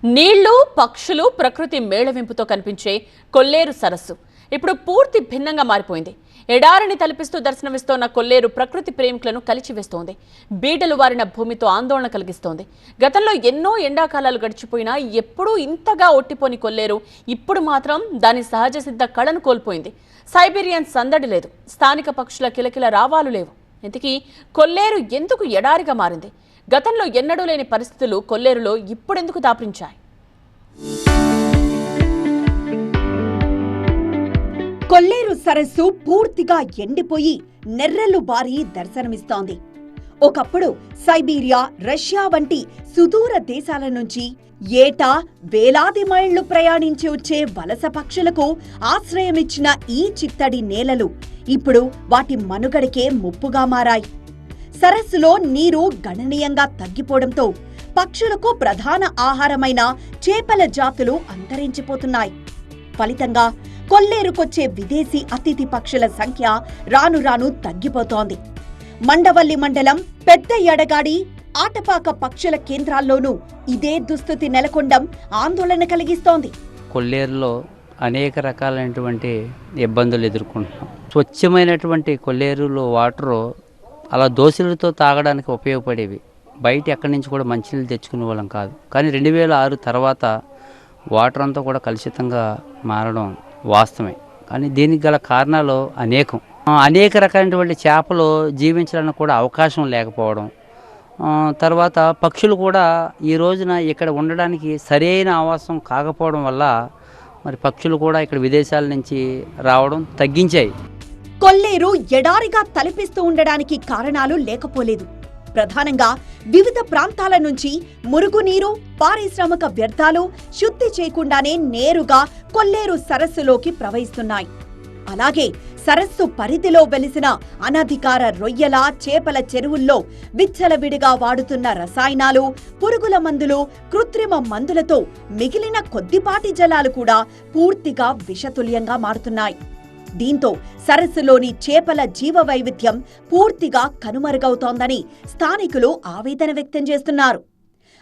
నీళ్లు, పక్షులు, ప్రకృతి మేళవింపుతో కనిపించే కొల్లేరు సరస్సు ఇప్పుడు పూర్తి భిన్నంగా మారిపోయింది. ఎడారిని తలపిస్తూ దర్శనమిస్తోన్న కొల్లేరు ప్రకృతి ప్రేమికులను కలిచివేస్తోంది. బీటలు వారిన భూమితో ఆందోళన కలిగిస్తోంది. గతంలో ఎన్నో ఎండాకాలాలు గడిచిపోయినా ఎప్పుడూ ఇంతగా ఒట్టిపోని కొల్లేరు ఇప్పుడు మాత్రం దాని సహజ సిద్ధ కళను కోల్పోయింది. సైబీరియన్ సందడి లేదు, స్థానిక పక్షుల కిలకిల రావాలు లేవు. ఇంతకీ కొల్లేరు ఎందుకు ఎడారిగా మారింది? గతంలో ఎన్నడూ లేని పరిస్థితులు కొల్లేరులో ఇప్పుడెందుకు దాపురించాయి? కొల్లేరు సరస్సు పూర్తిగా ఎండిపోయి నెర్రెలు బారి దర్శనమిస్తోంది. ఒకప్పుడు సైబీరియా, రష్యా వంటి సుదూర దేశాల నుంచి ఏటా వేలాది మైళ్లు ప్రయాణించి వచ్చే వలస పక్షులకు ఆశ్రయమిచ్చిన ఈ చిత్తడి నేలలు ఇప్పుడు వాటి మనుగడకే ముప్పుగా మారాయి. సరస్సులో నీరు గణనీయంగా తగ్గిపోవడంతో పక్షులకు ప్రధాన ఆహారమైన చేపల జాతులు అంతరించిపోతున్నాయి. ఫలితంగా కొల్లేరుకొచ్చే విదేశీ అతిథి పక్షుల సంఖ్య రాను రాను తగ్గిపోతోంది. మండవల్లి మండలం పెద్ద ఎడగాడి, ఆటపాక పక్షుల కేంద్రాల్లోనూ ఇదే దుస్థితి నెలకొండం ఆందోళన కలిగిస్తోంది. కొల్లేరులో అనేక రకాలైనటువంటి ఇబ్బందులు ఎదుర్కొంటున్నాం. స్వచ్ఛమైనటువంటి కొల్లేరులో వాటరు అలా దోశలతో తాగడానికి ఉపయోగపడేవి. బయట ఎక్కడి నుంచి కూడా మంచినీళ్ళు తెచ్చుకునే వాళ్ళం కాదు. కానీ 2006 తర్వాత వాటర్ అంతా కూడా కలుషితంగా మారడం వాస్తవమే. కానీ దీనికి గల కారణాలు అనేక రకాలైనటువంటి చేపలు జీవించడానికి కూడా అవకాశం లేకపోవడం, తర్వాత పక్షులు కూడా ఈ రోజున ఇక్కడ ఉండడానికి సరైన ఆవాసం కాకపోవడం వల్ల మరి పక్షులు కూడా ఇక్కడ విదేశాల నుంచి రావడం తగ్గించాయి. కొల్లేరు ఎడారిగా తలపిస్తూ ఉండడానికి కారణాలు లేకపోలేదు. ప్రధానంగా వివిధ ప్రాంతాల నుంచి మురుగునీరు, పారిశ్రామిక వ్యర్థాలు శుద్ధి చేయకుండానే నేరుగా కొల్లేరు సరస్సులోకి ప్రవహిస్తున్నాయి. అలాగే సరస్సు పరిధిలో వెలిసిన అనధికార రొయ్యల, చేపల చెరువుల్లో విచ్చలవిడిగా వాడుతున్న రసాయనాలు, పురుగుల మందులు, కృత్రిమ మందులతో మిగిలిన కొద్దిపాటి జలాలు కూడా పూర్తిగా విషతుల్యంగా మారుతున్నాయి. దీంతో సరస్సులోని చేపల జీవ వైవిధ్యం పూర్తిగా కనుమరుగవుతోందని స్థానికులు ఆవేదన వ్యక్తం చేస్తున్నారు.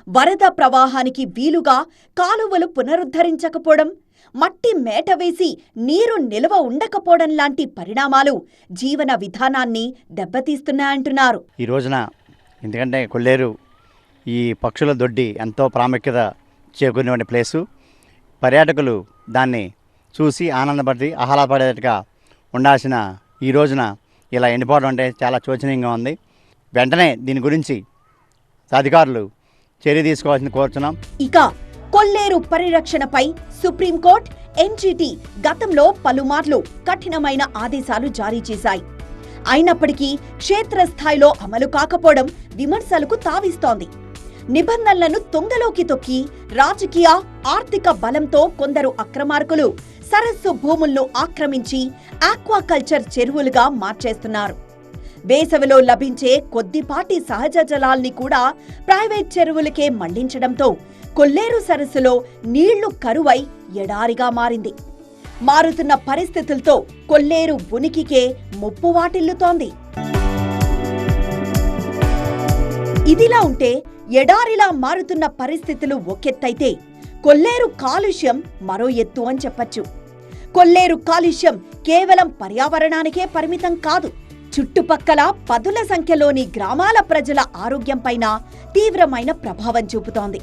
వరద ప్రవాహానికి వీలుగా కాలువలు పునరుద్ధరించకపోవడం, మట్టి మేట వేసి నీరు నిల్వ ఉండకపోవడం లాంటి పరిణామాలు జీవన విధానాన్ని దెబ్బతీస్తున్నాయంటున్నారు. ఈ రోజున ఎందుకంటే కొల్లేరు ఈ పక్షుల దొడ్డి ఎంతో ప్రాముఖ్యత చేకూరినటువంటి ప్లేసు. పర్యాటకులు దాన్ని చూసి ఆనందపడి ఆహ్లాదపడేట్టుగా ఉండాల్సిన ఈ రోజున ఇలా ఎండిపోవడం అంటే చాలా శోచనీయంగా ఉంది. వెంటనే దీని గురించి అధికారులు చర్య తీసుకోవాల్సింది కోరుతున్నాం. ఇక కొల్లేరు పరిరక్షణపై సుప్రీంకోర్టు, ఎన్జీటీ గతంలో పలుమార్లు కఠినమైన ఆదేశాలు జారీ చేశాయి. అయినప్పటికీ క్షేత్రస్థాయిలో అమలు కాకపోవడం విమర్శలకు తావిస్తోంది. నిబంధనలను తొంగలోకి తొక్కి రాజకీయ, ఆర్థిక బలంతో కొందరు అక్రమార్కులు సరస్సు భూములను ఆక్రమించి ఆక్వాకల్చర్ చెరువులుగా మార్చేస్తున్నారు. వేసవిలో లభించే కొద్దిపాటి సహజ జలాల్ని కూడా ప్రైవేట్ చెరువులకే మళ్లించడంతో కొల్లేరు సరస్సులో నీళ్లు కరువై ఎడారిగా మారింది. మారుతున్న పరిస్థితులతో కొల్లేరు ఉనికికే ముప్పు వాటిల్లుతోంది. ఇదిలా ఉంటే ఎడారిలా మారుతున్న పరిస్థితులు ఒకెత్తైతే కొల్లేరు కాలుష్యం మరో ఎత్తు అని చెప్పచ్చు. కొల్లేరు కాలుష్యం కేవలం పర్యావరణానికే పరిమితం కాదు, చుట్టుపక్కల పదుల సంఖ్యలోని గ్రామాల ప్రజల ఆరోగ్యంపైన తీవ్రమైన ప్రభావం చూపుతోంది.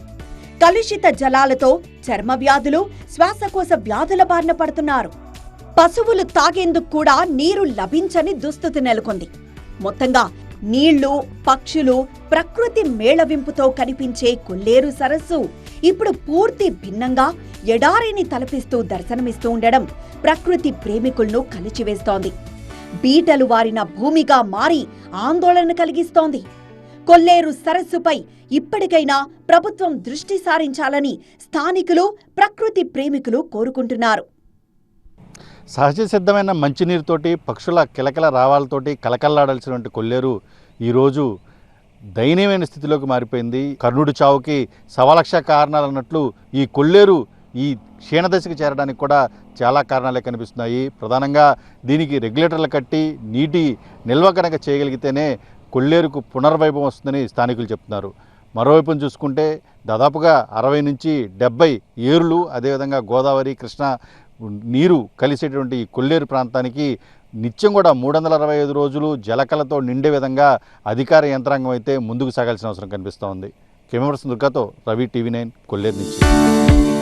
కలుషిత జలాలతో చర్మ వ్యాధులు, శ్వాసకోశ వ్యాధుల బారిన పడుతున్నారు. పశువులు తాగేందుకు కూడా నీరు లభించని దుస్థితి నెలకొంది. మొత్తంగా నీళ్లు, పక్షులు, ప్రకృతి మేళవింపుతో కనిపించే కొల్లేరు సరస్సు ఇప్పుడు పూర్తి భిన్నంగా ఎడారిని తలపిస్తూ దర్శనమిస్తూ ఉండడం ప్రకృతి ప్రేమికులను కలిచివేస్తోంది. బీటలు వారిన భూమిగా మారి ఆందోళన కలిగిస్తోంది. కొల్లేరు సరస్సుపై ఇప్పటికైనా ప్రభుత్వం దృష్టి సారించాలని స్థానికులు, ప్రకృతి ప్రేమికులు కోరుకుంటున్నారు. సహజ సిద్ధమైన మంచినీరుతోటి, పక్షుల కిలకిల రావాలతోటి కలకల్లాడాల్సినటువంటి కొల్లేరు ఈరోజు దయనీయమైన స్థితిలోకి మారిపోయింది. కర్ణుడి చావుకి 1,00,000 కారణాలు అన్నట్లు ఈ కొల్లేరు ఈ క్షీణదశకి చేరడానికి కూడా చాలా కారణాలే కనిపిస్తున్నాయి. ప్రధానంగా దీనికి రెగ్యులేటర్లు కట్టి నీటి నిల్వ కనుక చేయగలిగితేనే కొల్లేరుకు పునర్వైభవం వస్తుందని స్థానికులు చెప్తున్నారు. మరోవైపున చూసుకుంటే దాదాపుగా 60 నుంచి 70 ఏరులు, అదేవిధంగా గోదావరి కృష్ణ నీరు కలిసేటువంటి ఈ కొల్లేరు ప్రాంతానికి నిత్యం కూడా 365 రోజులు జలకలతో నిండే విధంగా అధికార యంత్రాంగం అయితే ముందుకు సాగాల్సిన అవసరం కనిపిస్తోంది. కెమెరా పర్సన్ దుర్గాతో రవి, టీవీ 9 కొల్లేరు నుంచి.